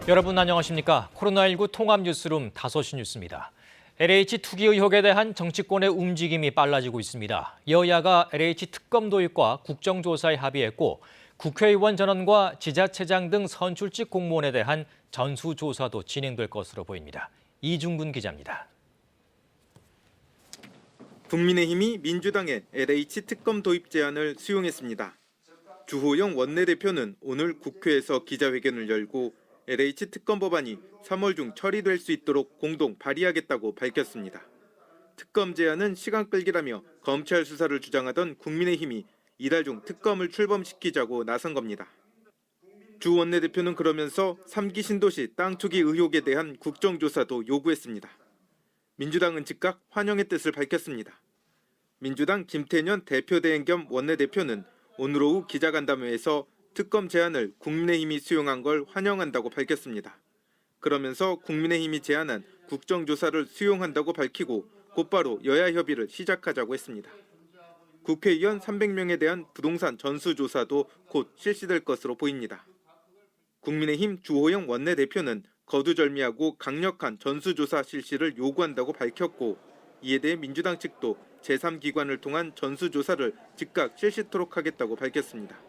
여러분 안녕하십니까? 코로나19 통합 뉴스룸 5시 뉴스입니다. LH 투기 의혹에 대한 정치권의 움직임이 빨라지고 있습니다. 여야가 LH 특검 도입과 국정조사에 합의했고 국회의원 전원과 지자체장 등 선출직 공무원에 대한 전수조사도 진행될 것으로 보입니다. 이중근 기자입니다. 국민의힘이 민주당의 LH 특검 도입 제안을 수용했습니다. 주호영 원내대표는 오늘 국회에서 기자회견을 열고 LH 특검 법안이 3월 중 처리될 수 있도록 공동 발의하겠다고 밝혔습니다. 특검 제안은 시간 끌기라며 검찰 수사를 주장하던 국민의힘이 이달 중 특검을 출범시키자고 나선 겁니다. 주 원내대표는 그러면서 3기 신도시 땅 투기 의혹에 대한 국정조사도 요구했습니다. 민주당은 즉각 환영의 뜻을 밝혔습니다. 민주당 김태년 대표대행 겸 원내대표는 오늘 오후 기자간담회에서 특검 제안을 국민의힘이 수용한 걸 환영한다고 밝혔습니다. 그러면서 국민의힘이 제안한 국정조사를 수용한다고 밝히고 곧바로 여야 협의를 시작하자고 했습니다. 국회의원 300명에 대한 부동산 전수조사도 곧 실시될 것으로 보입니다. 국민의힘 주호영 원내대표는 거두절미하고 강력한 전수조사 실시를 요구한다고 밝혔고 이에 대해 민주당 측도 제3기관을 통한 전수조사를 즉각 실시토록 하겠다고 밝혔습니다.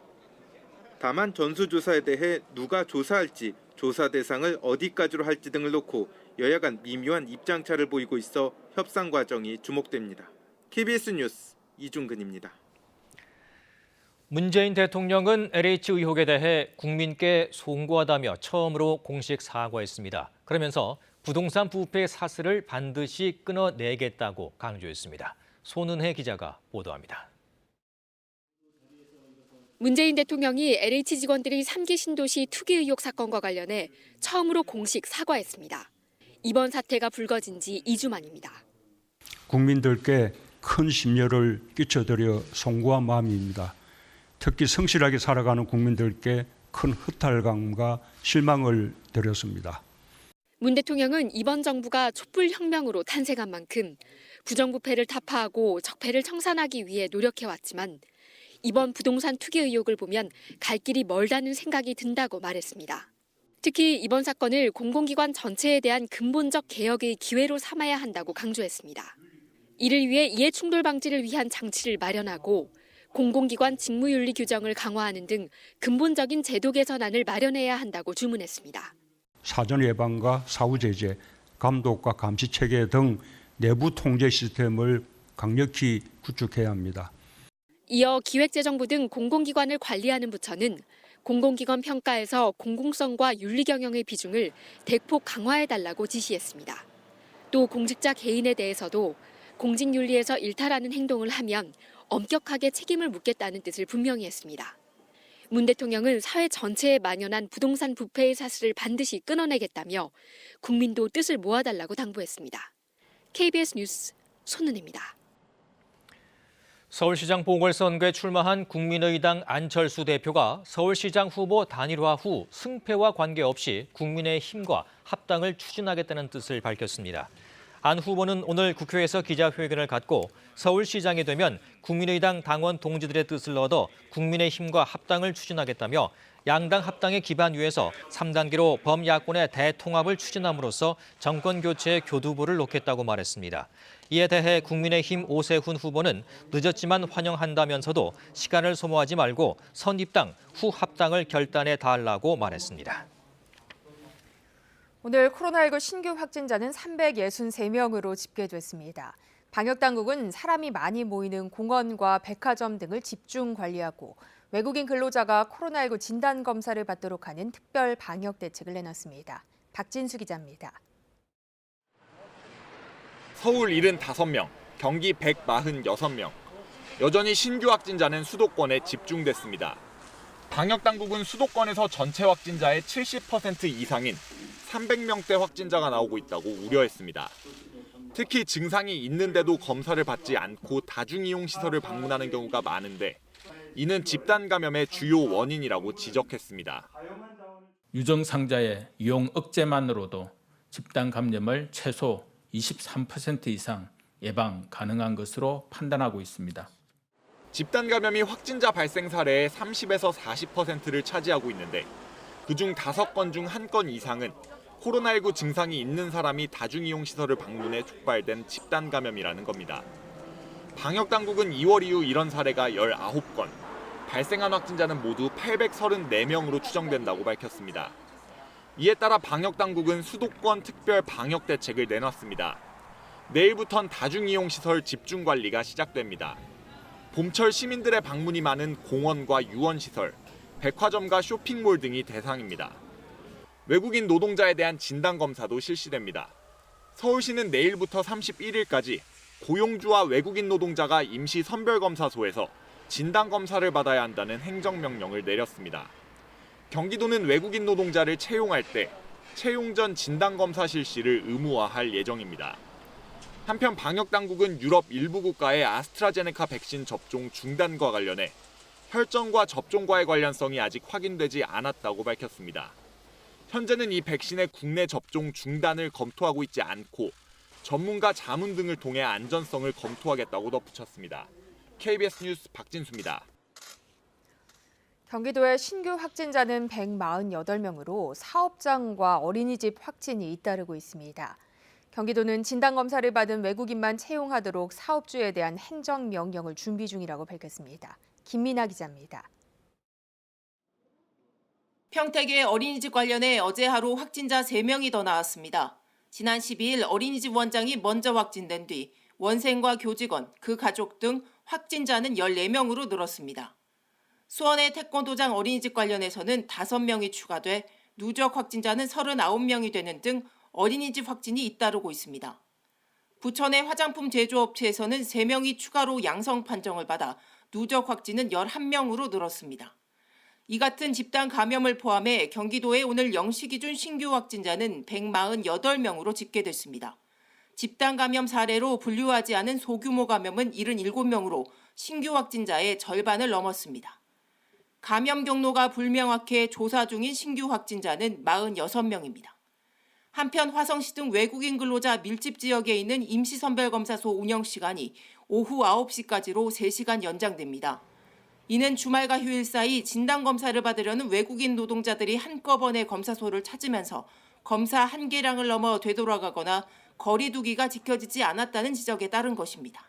다만 전수조사에 대해 누가 조사할지, 조사 대상을 어디까지로 할지 등을 놓고 여야 간 미묘한 입장차를 보이고 있어 협상 과정이 주목됩니다. KBS 뉴스 이중근입니다. 문재인 대통령은 LH 의혹에 대해 국민께 송구하다며 처음으로 공식 사과했습니다. 그러면서 부동산 부패 사슬을 반드시 끊어내겠다고 강조했습니다. 손은혜 기자가 보도합니다. 문재인 대통령이 LH 직원들이 3기 신도시 투기 의혹 사건과 관련해 처음으로 공식 사과했습니다. 이번 사태가 불거진 지 2주 만입니다. 국민들께 큰 심려를 끼쳐드려 송구한 마음입니다. 특히 성실하게 살아가는 국민들께 큰 허탈감과 실망을 드렸습니다. 문 대통령은 이번 정부가 촛불혁명으로 탄생한 만큼 부정부패를 타파하고 적폐를 청산하기 위해 노력해왔지만 이번 부동산 투기 의혹을 보면 갈 길이 멀다는 생각이 든다고 말했습니다. 특히 이번 사건을 공공기관 전체에 대한 근본적 개혁의 기회로 삼아야 한다고 강조했습니다. 이를 위해 이해충돌 방지를 위한 장치를 마련하고 공공기관 직무윤리 규정을 강화하는 등 근본적인 제도 개선안을 마련해야 한다고 주문했습니다. 사전 예방과 사후 제재, 감독과 감시 체계 등 내부 통제 시스템을 강력히 구축해야 합니다. 이어 기획재정부 등 공공기관을 관리하는 부처는 공공기관 평가에서 공공성과 윤리 경영의 비중을 대폭 강화해달라고 지시했습니다. 또 공직자 개인에 대해서도 공직윤리에서 일탈하는 행동을 하면 엄격하게 책임을 묻겠다는 뜻을 분명히 했습니다. 문 대통령은 사회 전체에 만연한 부동산 부패의 사슬을 반드시 끊어내겠다며 국민도 뜻을 모아달라고 당부했습니다. KBS 뉴스 손은혜입니다. 서울시장 보궐선거에 출마한 국민의당 안철수 대표가 서울시장 후보 단일화 후 승패와 관계없이 국민의힘과 합당을 추진하겠다는 뜻을 밝혔습니다. 안 후보는 오늘 국회에서 기자회견을 갖고 서울시장이 되면 국민의당 당원 동지들의 뜻을 얻어 국민의힘과 합당을 추진하겠다며 양당 합당의 기반 위에서 3단계로 범야권의 대통합을 추진함으로써 정권 교체의 교두보를 놓겠다고 말했습니다. 이에 대해 국민의힘 오세훈 후보는 늦었지만 환영한다면서도 시간을 소모하지 말고 선입당, 후 합당을 결단해 달라고 말했습니다. 오늘 코로나19 신규 확진자는 363명으로 집계됐습니다. 방역당국은 사람이 많이 모이는 공원과 백화점 등을 집중 관리하고 외국인 근로자가 코로나19 진단검사를 받도록 하는 특별 방역 대책을 내놨습니다. 박진수 기자입니다. 서울 75명, 경기 146명. 여전히 신규 확진자는 수도권에 집중됐습니다. 방역당국은 수도권에서 전체 확진자의 70% 이상인 300명대 확진자가 나오고 있다고 우려했습니다. 특히 증상이 있는데도 검사를 받지 않고 다중이용 시설을 방문하는 경우가 많은데 이는 집단 감염의 주요 원인이라고 지적했습니다. 유증상자의 이용 억제만으로도 집단 감염을 최소 23% 이상 예방 가능한 것으로 판단하고 있습니다. 집단 감염이 확진자 발생 사례의 30에서 40%를 차지하고 있는데 그중 5건 중 1건 이상은 코로나19 증상이 있는 사람이 다중이용시설을 방문해 촉발된 집단 감염이라는 겁니다. 방역당국은 2월 이후 이런 사례가 19건, 발생한 확진자는 모두 834명으로 추정된다고 밝혔습니다. 이에 따라 방역당국은 수도권 특별 방역대책을 내놨습니다. 내일부턴 다중이용시설 집중관리가 시작됩니다. 봄철 시민들의 방문이 많은 공원과 유원시설, 백화점과 쇼핑몰 등이 대상입니다. 외국인 노동자에 대한 진단검사도 실시됩니다. 서울시는 내일부터 31일까지 고용주와 외국인 노동자가 임시 선별검사소에서 진단검사를 받아야 한다는 행정명령을 내렸습니다. 경기도는 외국인 노동자를 채용할 때 채용 전 진단검사 실시를 의무화할 예정입니다. 한편 방역당국은 유럽 일부 국가의 아스트라제네카 백신 접종 중단과 관련해 혈전과 접종과의 관련성이 아직 확인되지 않았다고 밝혔습니다. 현재는 이 백신의 국내 접종 중단을 검토하고 있지 않고 전문가 자문 등을 통해 안전성을 검토하겠다고 덧붙였습니다. KBS 뉴스 박진수입니다. 경기도의 신규 확진자는 148명으로 사업장과 어린이집 확진이 잇따르고 있습니다. 경기도는 진단검사를 받은 외국인만 채용하도록 사업주에 대한 행정명령을 준비 중이라고 밝혔습니다. 김민아 기자입니다. 평택의 어린이집 관련해 어제 하루 확진자 3명이 더 나왔습니다. 지난 12일 어린이집 원장이 먼저 확진된 뒤 원생과 교직원, 그 가족 등 확진자는 14명으로 늘었습니다. 수원의 태권도장 어린이집 관련해서는 5명이 추가돼 누적 확진자는 39명이 되는 등 어린이집 확진이 잇따르고 있습니다. 부천의 화장품 제조업체에서는 3명이 추가로 양성 판정을 받아 누적 확진은 11명으로 늘었습니다. 이 같은 집단 감염을 포함해 경기도에 오늘 0시 기준 신규 확진자는 148명으로 집계됐습니다. 집단 감염 사례로 분류하지 않은 소규모 감염은 77명으로 신규 확진자의 절반을 넘었습니다. 감염 경로가 불명확해 조사 중인 신규 확진자는 46명입니다. 한편 화성시 등 외국인 근로자 밀집 지역에 있는 임시선별검사소 운영 시간이 오후 9시까지로 3시간 연장됩니다. 이는 주말과 휴일 사이 진단검사를 받으려는 외국인 노동자들이 한꺼번에 검사소를 찾으면서 검사 한계량을 넘어 되돌아가거나 거리 두기가 지켜지지 않았다는 지적에 따른 것입니다.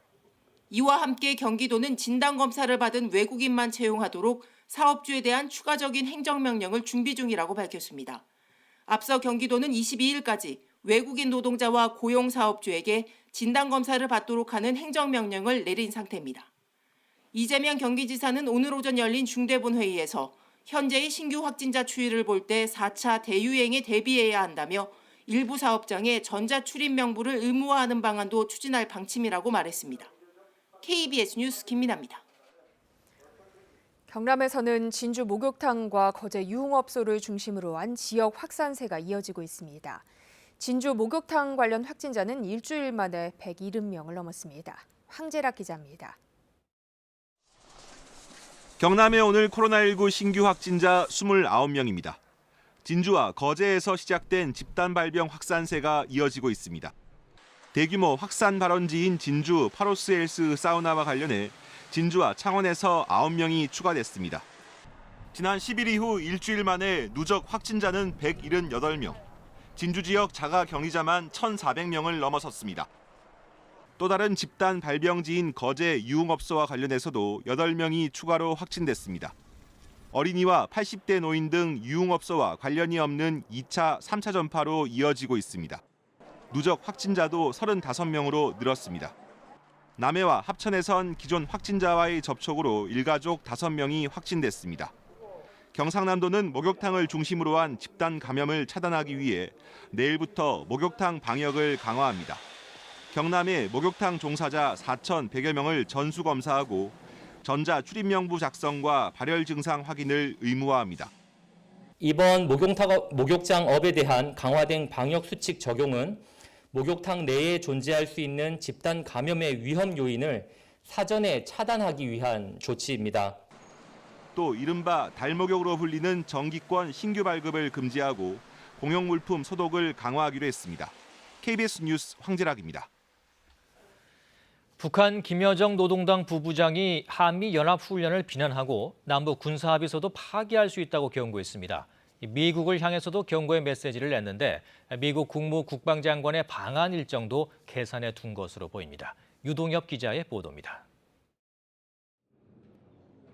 이와 함께 경기도는 진단검사를 받은 외국인만 채용하도록 사업주에 대한 추가적인 행정명령을 준비 중이라고 밝혔습니다. 앞서 경기도는 22일까지 외국인 노동자와 고용사업주에게 진단검사를 받도록 하는 행정명령을 내린 상태입니다. 이재명 경기지사는 오늘 오전 열린 중대본 회의에서 현재의 신규 확진자 추이를 볼 때 4차 대유행에 대비해야 한다며 일부 사업장에 전자출입 명부를 의무화하는 방안도 추진할 방침이라고 말했습니다. KBS 뉴스 김민아입니다. 경남에서는 진주 목욕탕과 거제 유흥업소를 중심으로 한 지역 확산세가 이어지고 있습니다. 진주 목욕탕 관련 확진자는 일주일 만에 170명을 넘었습니다. 황재락 기자입니다. 경남에 오늘 코로나19 신규 확진자 29명입니다. 진주와 거제에서 시작된 집단 발병 확산세가 이어지고 있습니다. 대규모 확산 발원지인 진주 파로스헬스 사우나와 관련해 진주와 창원에서 9명이 추가됐습니다. 지난 10일 이후 일주일 만에 누적 확진자는 178명, 진주 지역 자가 격리자만 1,400명을 넘어섰습니다. 또 다른 집단 발병지인 거제 유흥업소와 관련해서도 8명이 추가로 확진됐습니다. 어린이와 80대 노인 등 유흥업소와 관련이 없는 2차, 3차 전파로 이어지고 있습니다. 누적 확진자도 35명으로 늘었습니다. 남해와 합천에선 기존 확진자와의 접촉으로 일가족 5명이 확진됐습니다. 경상남도는 목욕탕을 중심으로 한 집단 감염을 차단하기 위해 내일부터 목욕탕 방역을 강화합니다. 경남의 목욕탕 종사자 4,100여 명을 전수검사하고 전자출입명부 작성과 발열 증상 확인을 의무화합니다. 이번 목욕장업에 대한 강화된 방역 수칙 적용은 목욕탕 내에 존재할 수 있는 집단 감염의 위험 요인을 사전에 차단하기 위한 조치입니다. 또 이른바 달목욕으로 불리는 정기권 신규 발급을 금지하고 공용물품 소독을 강화하기로 했습니다. KBS 뉴스 황재락입니다. 북한 김여정 노동당 부부장이 한미 연합훈련을 비난하고 남북 군사합의서도 파기할 수 있다고 경고했습니다. 미국을 향해서도 경고의 메시지를 냈는데 미국 국무국방장관의 방한 일정도 계산해 둔 것으로 보입니다. 유동엽 기자의 보도입니다.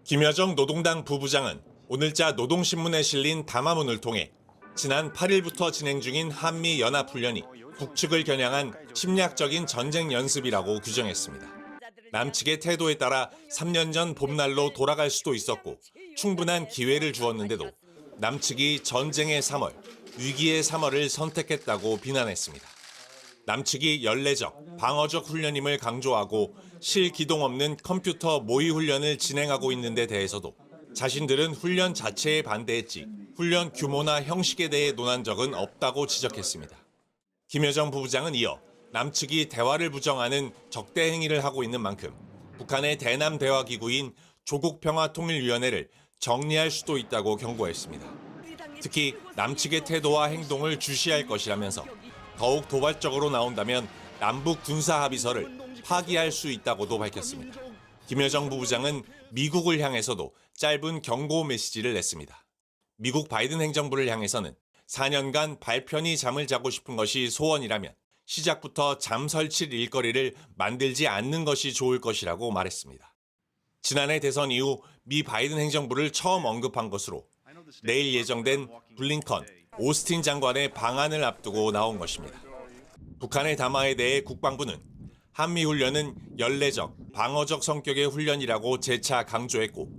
김여정 노동당 부부장은 오늘자 노동신문에 실린 담화문을 통해 지난 8일부터 진행 중인 한미연합훈련이 북측을 겨냥한 침략적인 전쟁 연습이라고 규정했습니다. 남측의 태도에 따라 3년 전 봄날로 돌아갈 수도 있었고 충분한 기회를 주었는데도 남측이 전쟁의 3월, 위기의 3월을 선택했다고 비난했습니다. 남측이 연례적, 방어적 훈련임을 강조하고 실기동 없는 컴퓨터 모의 훈련을 진행하고 있는 데 대해서도 자신들은 훈련 자체에 반대했지 훈련 규모나 형식에 대해 논한 적은 없다고 지적했습니다. 김여정 부부장은 이어 남측이 대화를 부정하는 적대 행위를 하고 있는 만큼 북한의 대남 대화 기구인 조국평화통일위원회를 정리할 수도 있다고 경고했습니다. 특히 남측의 태도와 행동을 주시할 것이라면서 더욱 도발적으로 나온다면 남북 군사 합의서를 파기할 수 있다고도 밝혔습니다. 김여정 부부장은 미국을 향해서도 짧은 경고 메시지를 냈습니다. 미국 바이든 행정부를 향해서는 4년간 발편히 잠을 자고 싶은 것이 소원이라면 시작부터 잠 설칠 일거리를 만들지 않는 것이 좋을 것이라고 말했습니다. 지난해 대선 이후 미 바이든 행정부를 처음 언급한 것으로 내일 예정된 블링컨, 오스틴 장관의 방한을 앞두고 나온 것입니다. 북한의 담화에 대해 국방부는 한미훈련은 연례적, 방어적 성격의 훈련이라고 재차 강조했고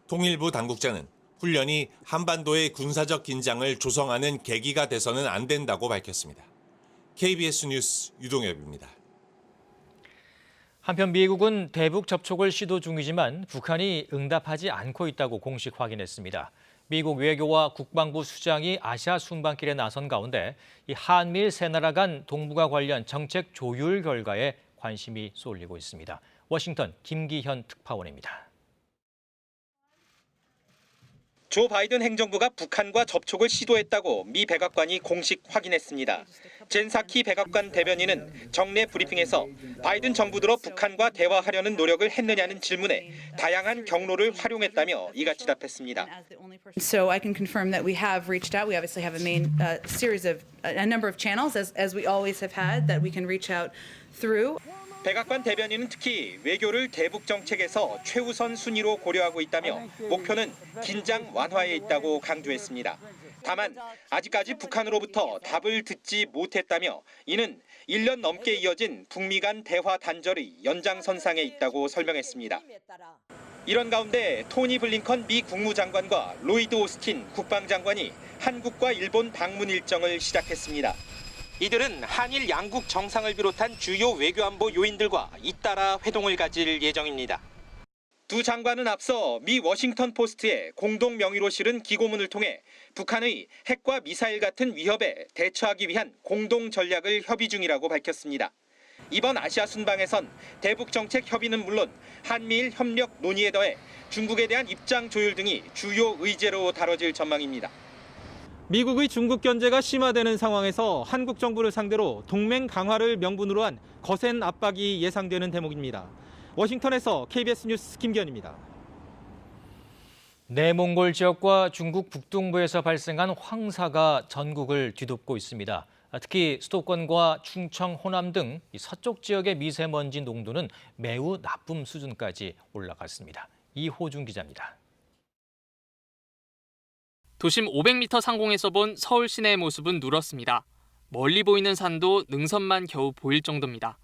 통일부 당국자는 훈련이 한반도의 군사적 긴장을 조성하는 계기가 돼서는 안 된다고 밝혔습니다. KBS 뉴스 유동엽입니다. 한편 미국은 대북 접촉을 시도 중이지만 북한이 응답하지 않고 있다고 공식 확인했습니다. 미국 외교와 국방부 수장이 아시아 순방길에 나선 가운데 이 한미일 세 나라 간 동북아 관련 정책 조율 결과에 관심이 쏠리고 있습니다. 워싱턴 김기현 특파원입니다. 조 바이든 행정부가 북한과 접촉을 시도했다고 미 백악관이 공식 확인했습니다. 젠 사키 백악관 대변인은 정례 브리핑에서 바이든 정부 들어 북한과 대화하려는 노력을 했느냐는 질문에 다양한 경로를 활용했다며 이같이 답했습니다. So I can confirm that we have reached out. We obviously have a number of channels as we always have had that we can reach out through. 백악관 대변인은 특히 외교를 대북 정책에서 최우선 순위로 고려하고 있다며 목표는 긴장 완화에 있다고 강조했습니다. 다만 아직까지 북한으로부터 답을 듣지 못했다며 이는 1년 넘게 이어진 북미 간 대화 단절의 연장선상에 있다고 설명했습니다. 이런 가운데 토니 블링컨 미 국무장관과 로이드 오스틴 국방장관이 한국과 일본 방문 일정을 시작했습니다. 이들은 한일 양국 정상을 비롯한 주요 외교안보 요인들과 잇따라 회동을 가질 예정입니다. 두 장관은 앞서 미 워싱턴 포스트에 공동 명의로 실은 기고문을 통해 북한의 핵과 미사일 같은 위협에 대처하기 위한 공동 전략을 협의 중이라고 밝혔습니다. 이번 아시아 순방에선 대북 정책 협의는 물론 한미일 협력 논의에 더해 중국에 대한 입장 조율 등이 주요 의제로 다뤄질 전망입니다. 미국의 중국 견제가 심화되는 상황에서 한국 정부를 상대로 동맹 강화를 명분으로 한 거센 압박이 예상되는 대목입니다. 워싱턴에서 KBS 뉴스 김기현입니다. 내몽골 지역과 중국 북동부에서 발생한 황사가 전국을 뒤덮고 있습니다. 특히 수도권과 충청, 호남 등 서쪽 지역의 미세먼지 농도는 매우 나쁨 수준까지 올라갔습니다. 이호준 기자입니다. 도심 500m 상공에서 본 서울 시내의 모습은 누렇습니다. 멀리 보이는 산도 능선만 겨우 보일 정도입니다.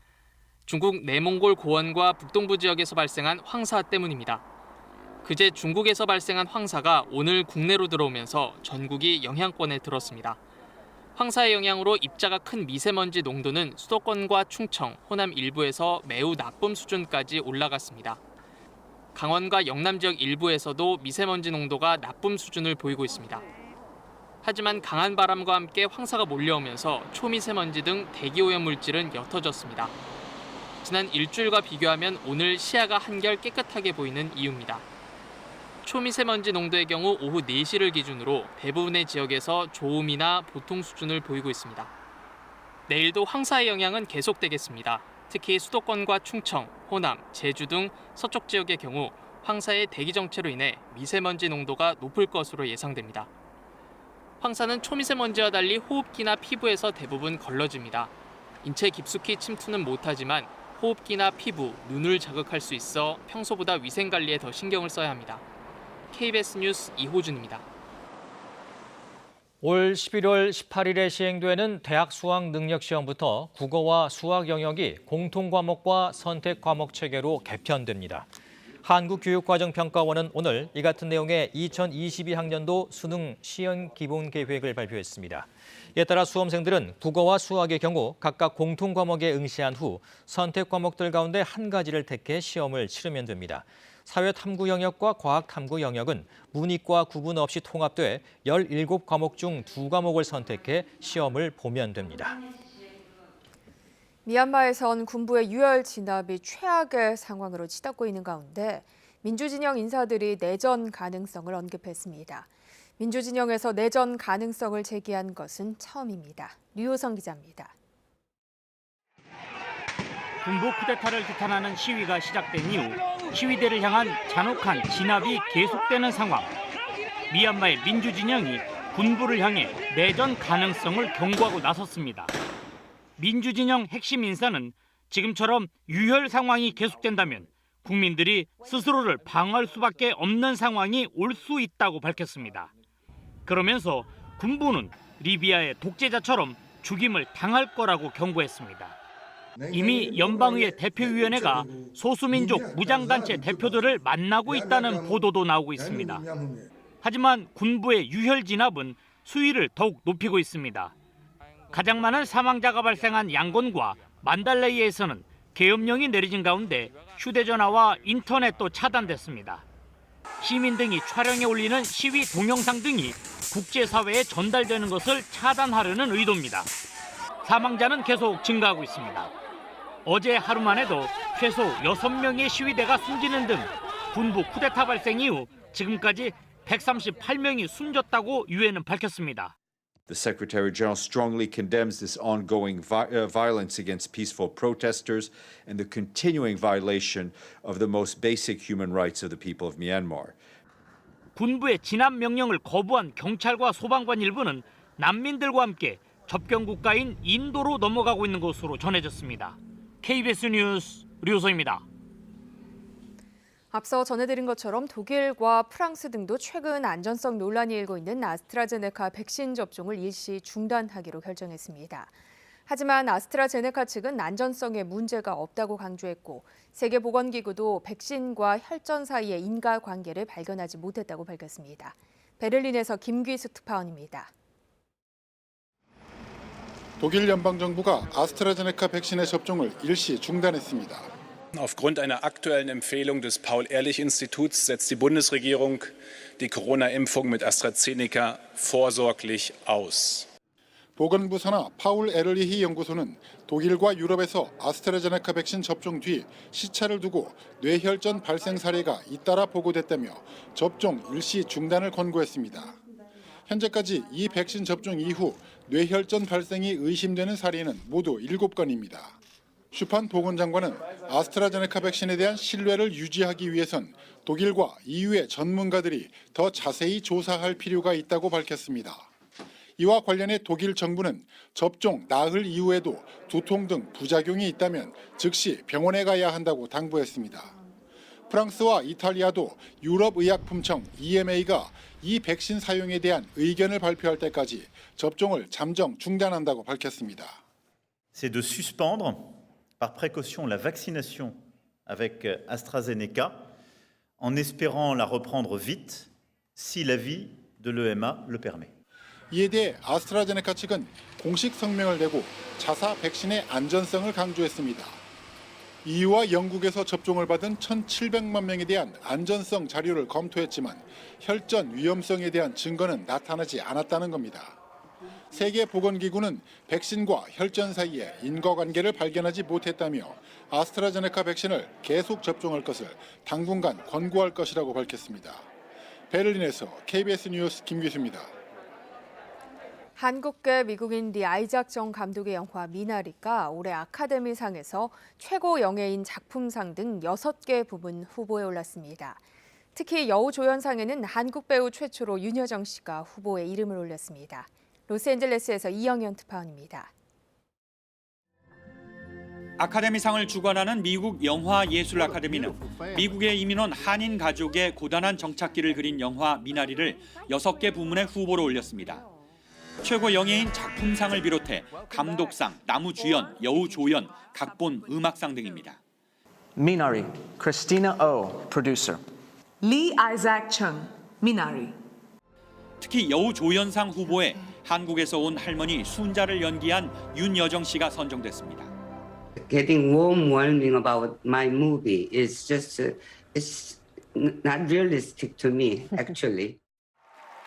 중국 내몽골 고원과 북동부 지역에서 발생한 황사 때문입니다. 그제 중국에서 발생한 황사가 오늘 국내로 들어오면서 전국이 영향권에 들었습니다. 황사의 영향으로 입자가 큰 미세먼지 농도는 수도권과 충청, 호남 일부에서 매우 나쁨 수준까지 올라갔습니다. 강원과 영남 지역 일부에서도 미세먼지 농도가 나쁨 수준을 보이고 있습니다. 하지만 강한 바람과 함께 황사가 몰려오면서 초미세먼지 등 대기오염 물질은 옅어졌습니다. 지난 일주일과 비교하면 오늘 시야가 한결 깨끗하게 보이는 이유입니다. 초미세먼지 농도의 경우 오후 4시를 기준으로 대부분의 지역에서 좋음이나 보통 수준을 보이고 있습니다. 내일도 황사의 영향은 계속되겠습니다. 특히 수도권과 충청, 호남, 제주 등 서쪽 지역의 경우 황사의 대기 정체로 인해 미세먼지 농도가 높을 것으로 예상됩니다. 황사는 초미세먼지와 달리 호흡기나 피부에서 대부분 걸러집니다. 인체 깊숙이 침투는 못하지만 호흡기나 피부, 눈을 자극할 수 있어 평소보다 위생관리에 더 신경을 써야 합니다. KBS 뉴스 이호준입니다. 올 11월 18일에 시행되는 대학 수학 능력 시험부터 국어와 수학 영역이 공통 과목과 선택 과목 체계로 개편됩니다. 한국교육과정평가원은 오늘 이 같은 내용의 2022학년도 수능 시행 기본 계획을 발표했습니다. 이에 따라 수험생들은 국어와 수학의 경우 각각 공통 과목에 응시한 후 선택 과목들 가운데 한 가지를 택해 시험을 치르면 됩니다. 사회탐구 영역과 과학탐구 영역은 문이과 구분 없이 통합돼 17과목 중 2과목을 선택해 시험을 보면 됩니다. 미얀마에선 군부의 유혈 진압이 최악의 상황으로 치닫고 있는 가운데 민주진영 인사들이 내전 가능성을 언급했습니다. 민주진영에서 내전 가능성을 제기한 것은 처음입니다. 류호성 기자입니다. 군부 쿠데타를 비탄하는 시위가 시작된 이후 시위대를 향한 잔혹한 진압이 계속되는 상황. 미얀마의 민주진영이 군부를 향해 내전 가능성을 경고하고 나섰습니다. 민주진영 핵심 인사는 지금처럼 유혈 상황이 계속된다면 국민들이 스스로를 방어할 수밖에 없는 상황이 올 수 있다고 밝혔습니다. 그러면서 군부는 리비아의 독재자처럼 죽임을 당할 거라고 경고했습니다. 이미 연방의회 대표위원회가 소수민족 무장단체 대표들을 만나고 있다는 보도도 나오고 있습니다. 하지만 군부의 유혈 진압은 수위를 더욱 높이고 있습니다. 가장 많은 사망자가 발생한 양곤과 만달레이에서는 계엄령이 내려진 가운데 휴대전화와 인터넷도 차단됐습니다. 시민 등이 촬영해 올리는 시위 동영상 등이 국제사회에 전달되는 것을 차단하려는 의도입니다. 사망자는 계속 증가하고 있습니다. 어제 하루만 해도 최소 6명의 시위대가 숨지는 등 군부 쿠데타 발생 이후 지금까지 138명이 숨졌다고 유엔은 밝혔습니다. The Secretary General strongly condemns this ongoing violence against peaceful protesters and the continuing violation of the most basic human rights of the people of Myanmar. 군부의 진압 명령을 거부한 경찰과 소방관 일부는 난민들과 함께 접경 국가인 인도로 넘어가고 있는 것으로 전해졌습니다. KBS 뉴스 류소입니다. 앞서 전해드린 것처럼 독일과 프랑스 등도 최근 안전성 논란이 일고 있는 아스트라제네카 백신 접종을 일시 중단하기로 결정했습니다. 하지만 아스트라제네카 측은 안전성에 문제가 없다고 강조했고 세계보건기구도 백신과 혈전 사이의 인과관계를 발견하지 못했다고 밝혔습니다. 베를린에서 김귀수 특파원입니다. 독일 연방정부가 아스트라제네카 백신의 접종을 일시 중단했습니다. Aufgrund einer aktuellen Empfehlung des Paul-Ehrlich-Instituts setzt die Bundesregierung die Corona-Impfung mit AstraZeneca vorsorglich aus. 보건부 산하 파울 에르리히 연구소는 독일과 유럽에서 아스트라제네카 백신 접종 뒤 시차를 두고 뇌혈전 발생 사례가 잇따라 보고됐다며 접종 일시 중단을 권고했습니다. 현재까지 이 백신 접종 이후 뇌혈전 발생이 의심되는 사례는 모두 7건입니다. 슈판 보건장관은 아스트라제네카 백신에 대한 신뢰를 유지하기 위해선 독일과 EU의 전문가들이 더 자세히 조사할 필요가 있다고 밝혔습니다. 이와 관련해 독일 정부는 접종 나흘 이후에도 두통 등 부작용이 있다면 즉시 병원에 가야 한다고 당부했습니다. 프랑스와 이탈리아도 유럽의약품청 EMA가 이 백신 사용에 대한 의견을 발표할 때까지 접종을 잠정 중단한다고 밝혔습니다. C'est de suspendre par précaution la vaccination avec AstraZeneca en espérant la reprendre vite si l'avis de l'EMA le permet. 이에 대해 아스트라제네카 측은 공식 성명을 내고 자사 백신의 안전성을 강조했습니다. EU와 영국에서 접종을 받은 1,700만 명에 대한 안전성 자료를 검토했지만 혈전 위험성에 대한 증거는 나타나지 않았다는 겁니다. 세계보건기구는 백신과 혈전 사이에 인과관계를 발견하지 못했다며 아스트라제네카 백신을 계속 접종할 것을 당분간 권고할 것이라고 밝혔습니다. 베를린에서 KBS 뉴스 김규수입니다. 한국계 미국인 리 아이작 정 감독의 영화 미나리가 올해 아카데미상에서 최고 영예인 작품상 등 6개 부문 후보에 올랐습니다. 특히 여우조연상에는 한국 배우 최초로 윤여정 씨가 후보에 이름을 올렸습니다. 로스앤젤레스에서 이영현 특파원입니다. 아카데미상을 주관하는 미국 영화예술 아카데미는 미국에 이민 온 한인 가족의 고단한 정착기를 그린 영화 미나리를 6개 부문에 후보로 올렸습니다. 최고 영예인 작품상을 비롯해 감독상, 나무주연, 여우조연, 각본, 음악상 등입니다. Minari, Christina Oh, producer. Lee Isaac Chung, Minari. 특히 여우조연상 후보에 한국에서 온 할머니 순자를 연기한 윤여정 씨가 선정됐습니다. Getting warming about my movie is just it's not realistic to me actually.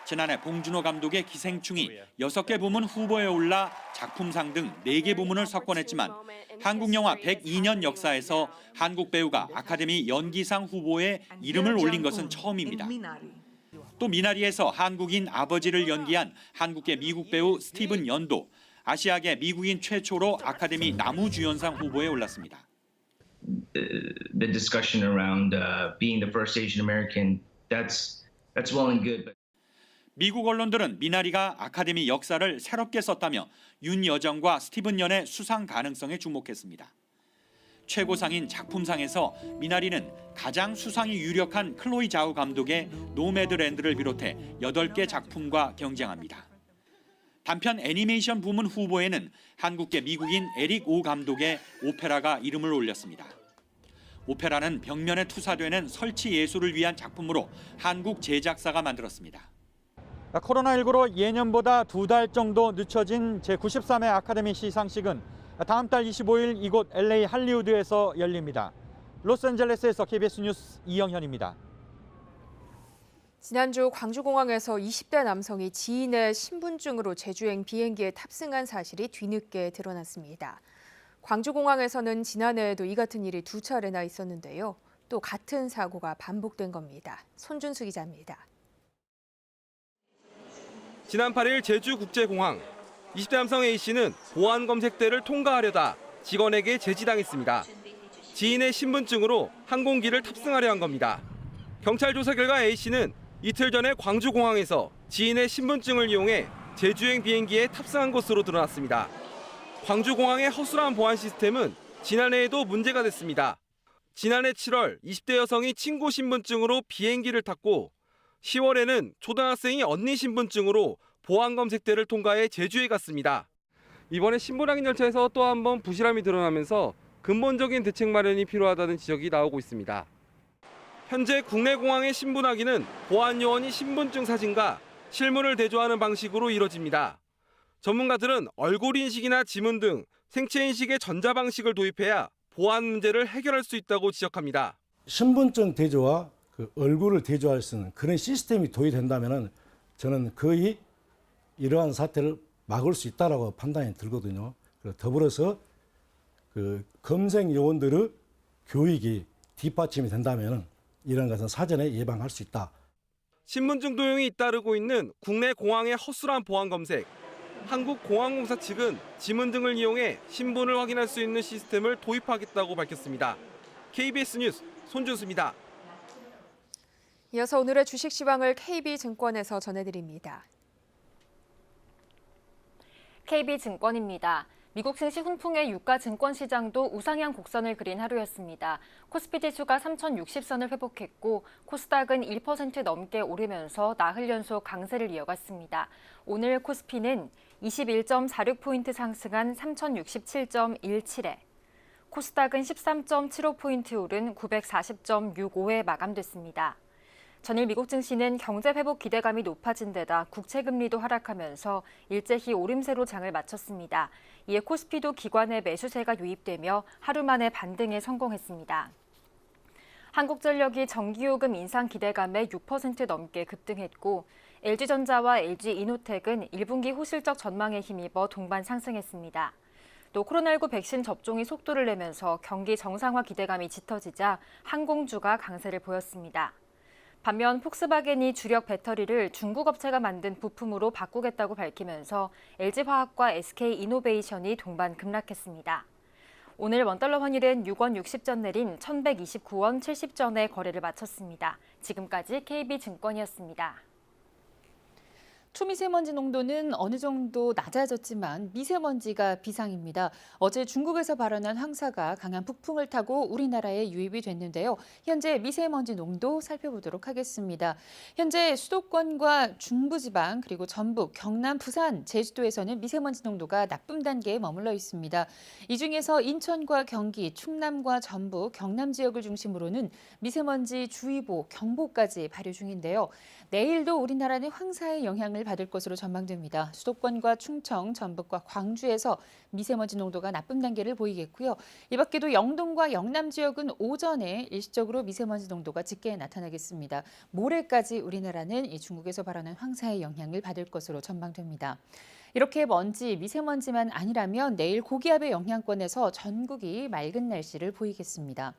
지난해 봉준호 감독의 기생충이 6개 부문 후보에 올라 작품상 등 4개 부문을 석권했지만 한국 영화 102년 역사에서 한국 배우가 아카데미 연기상 후보에 이름을 올린 것은 처음입니다. 또 미나리에서 한국인 아버지를 연기한 한국계 미국 배우 스티븐 연도 아시아계 미국인 최초로 아카데미 나무주연상 후보에 올랐습니다. The discussion around being the first Asian American, that's well and good. But... 미국 언론들은 미나리가 아카데미 역사를 새롭게 썼다며 윤여정과 스티븐 연의 수상 가능성에 주목했습니다. 최고상인 작품상에서 미나리는 가장 수상이 유력한 클로이 자우 감독의 노매드랜드를 비롯해 8개 작품과 경쟁합니다. 단편 애니메이션 부문 후보에는 한국계 미국인 에릭 오 감독의 오페라가 이름을 올렸습니다. 오페라는 벽면에 투사되는 설치 예술을 위한 작품으로 한국 제작사가 만들었습니다. 코로나19로 예년보다 2달 정도 늦춰진 제93회 아카데미 시상식은 다음 달 25일 이곳 LA 할리우드에서 열립니다. 로스앤젤레스에서 KBS 뉴스 이영현입니다. 지난주 광주공항에서 20대 남성이 지인의 신분증으로 제주행 비행기에 탑승한 사실이 뒤늦게 드러났습니다. 광주공항에서는 지난해에도 이 같은 일이 2차례나 있었는데요. 또 같은 사고가 반복된 겁니다. 손준수 기자입니다. 지난 8일 제주국제공항 20대 남성 A씨는 보안 검색대를 통과하려다 직원에게 제지당했습니다. 지인의 신분증으로 항공기를 탑승하려 한 겁니다. 경찰 조사 결과 A씨는 이틀 전에 광주공항에서 지인의 신분증을 이용해 제주행 비행기에 탑승한 것으로 드러났습니다. 광주공항의 허술한 보안 시스템은 지난해에도 문제가 됐습니다. 지난해 7월 20대 여성이 친구 신분증으로 비행기를 탔고 10월에는 초등학생이 언니 신분증으로 보안 검색대를 통과해 제주에 갔습니다. 이번에 신분 확인 절차에서 또 한 번 부실함이 드러나면서 근본적인 대책 마련이 필요하다는 지적이 나오고 있습니다. 현재 국내 공항의 신분 확인은 보안 요원이 신분증 사진과 실물을 대조하는 방식으로 이뤄집니다. 전문가들은 얼굴 인식이나 지문 등 생체 인식의 전자 방식을 도입해야 보안 문제를 해결할 수 있다고 지적합니다. 신분증 대조와 그 얼굴을 대조할 수 있는 그런 시스템이 도입된다면 저는 거의 이러한 사태를 막을 수 있다라고 판단이 들거든요. 더불어서 그 검색 요원들의 교육이 뒷받침이 된다면 이런 것은 사전에 예방할 수 있다. 신분증 도용이 잇따르고 있는 국내 공항의 허술한 보안 검색. 한국공항공사 측은 지문 등을 이용해 신분을 확인할 수 있는 시스템을 도입하겠다고 밝혔습니다. KBS 뉴스 손준수입니다. 이어서 오늘의 주식 시황을 KB증권에서 전해드립니다. KB증권입니다. 미국 증시 훈풍에 유가 증권 시장도 우상향 곡선을 그린 하루였습니다. 코스피 지수가 3,060선을 회복했고 코스닥은 1% 넘게 오르면서 나흘 연속 강세를 이어갔습니다. 오늘 코스피는 21.46포인트 상승한 3,067.17에 코스닥은 13.75포인트 오른 940.65에 마감됐습니다. 전일 미국 증시는 경제 회복 기대감이 높아진 데다 국채 금리도 하락하면서 일제히 오름세로 장을 마쳤습니다. 이에 코스피도 기관의 매수세가 유입되며 하루 만에 반등에 성공했습니다. 한국전력이 전기요금 인상 기대감에 6% 넘게 급등했고 LG전자와 LG이노텍은 1분기 호실적 전망에 힘입어 동반 상승했습니다. 또 코로나19 백신 접종이 속도를 내면서 경기 정상화 기대감이 짙어지자 항공주가 강세를 보였습니다. 반면 폭스바겐이 주력 배터리를 중국 업체가 만든 부품으로 바꾸겠다고 밝히면서 LG화학과 SK이노베이션이 동반 급락했습니다. 오늘 원달러 환율은 6원 60전 내린 1,129원 70전에 거래를 마쳤습니다. 지금까지 KB증권이었습니다. 초미세먼지 농도는 어느 정도 낮아졌지만 미세먼지가 비상입니다. 어제 중국에서 발현한 황사가 강한 북풍을 타고 우리나라에 유입이 됐는데요. 현재 미세먼지 농도 살펴보도록 하겠습니다. 현재 수도권과 중부지방 그리고 전북, 경남, 부산, 제주도에서는 미세먼지 농도가 나쁨 단계에 머물러 있습니다. 이 중에서 인천과 경기, 충남과 전북, 경남 지역을 중심으로는 미세먼지 주의보, 경보까지 발효 중인데요. 내일도 우리나라는 황사의 영향을 받을 것으로 전망됩니다. 수도권과 충청, 전북과 광주에서 미세먼지 농도가 나쁨 단계를 보이겠고요. 이 밖에도 영동과 영남 지역은 오전에 일시적으로 미세먼지 농도가 짙게 나타나겠습니다. 모레까지 우리나라는 이 중국에서 발현한 황사의 영향을 받을 것으로 전망됩니다. 이렇게 먼지, 미세먼지만 아니라면 내일 고기압의 영향권에서 전국이 맑은 날씨를 보이겠습니다.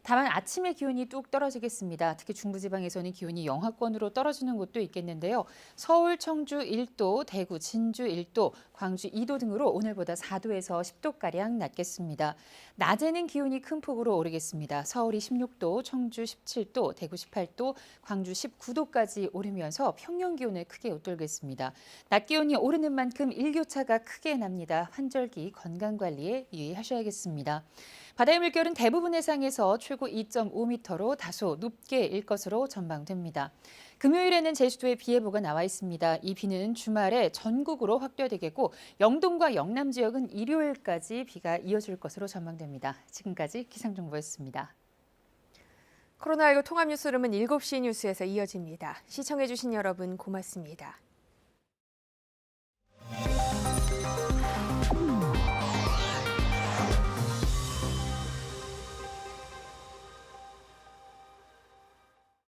다만 아침에 기온이 뚝 떨어지겠습니다. 특히 중부지방에서는 기온이 영하권으로 떨어지는 곳도 있겠는데요. 서울, 청주 1도, 대구, 진주 1도, 광주 2도 등으로 오늘보다 4도에서 10도가량 낮겠습니다. 낮에는 기온이 큰 폭으로 오르겠습니다. 서울이 16도, 청주 17도, 대구 18도, 광주 19도까지 오르면서 평년 기온을 크게 웃돌겠습니다. 낮 기온이 오르는 만큼 일교차가 크게 납니다. 환절기 건강관리에 유의하셔야겠습니다. 바다의 물결은 대부분 해상에서 최고 2.5m로 다소 높게 일 것으로 전망됩니다. 금요일에는 제주도에 비 예보가 나와 있습니다. 이 비는 주말에 전국으로 확대되겠고 영동과 영남 지역은 일요일까지 비가 이어질 것으로 전망됩니다. 지금까지 기상정보였습니다. 코로나19 통합뉴스룸은 7시 뉴스에서 이어집니다. 시청해주신 여러분 고맙습니다.